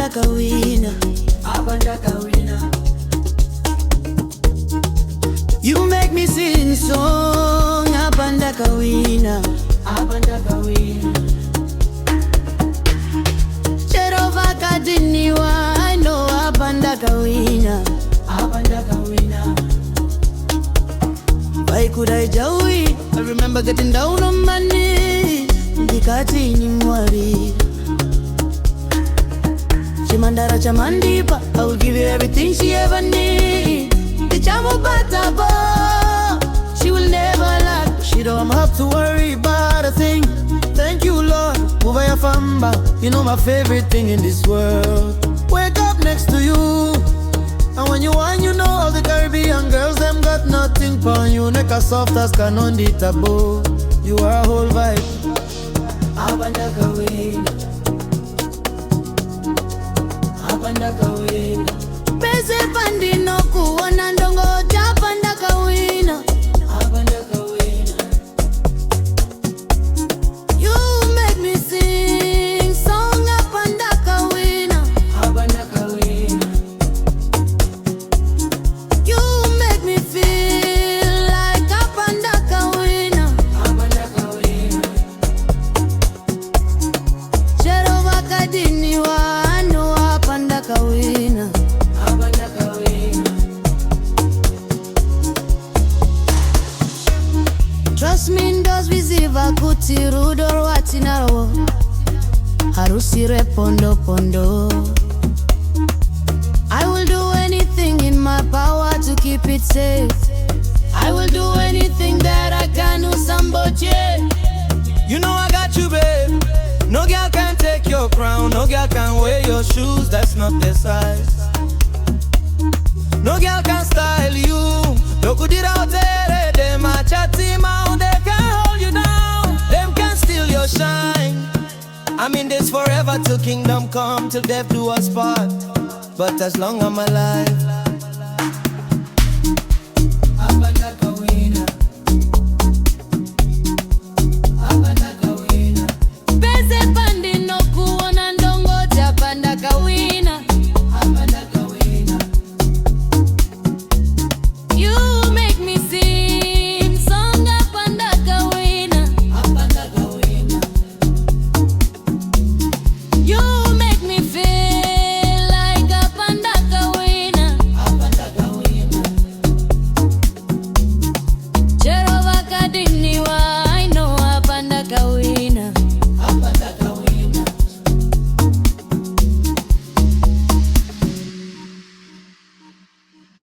Ndakahwinha. You make me sing song, Ndakahwinha. Cherova kadiniwa, I know Ndakahwinha. Why could I joey? I remember getting down on my knees. Ndikati ni mwari Chimandara chamandipa, I will give you everything she ever need. The chamo batabo, she will never lack. She don't have to worry about a thing. Thank you, Lord, Uva ya famba. You know my favorite thing in this world. Wake up next to you, and when you want, you know all the Caribbean girls, them got nothing pon you. Neck as soft as canon di tabo. You are a whole vibe. Ndakahwinha. Pese pandi no kuona ndongo japa Ndakahwinha. You make me sing song Ndakahwinha. You make me feel like Ndakahwinha. Cherova kadiniwa, I know Ndakahwinha. Trust me, ndos viziva kuti rudo rwati naro harusire pondo pondo. I will do anything in my power to keep it safe. I will do anything that I can do, somebody. You know I got you, babe. No girl can take your crown. No girl can wear your shoes, that's not their size. No girl can style you. No could it out there, them a chatty mouth. They can hold you down, them can steal your shine. I'm in this forever till kingdom come, till death do us part. But as long as I'm alive,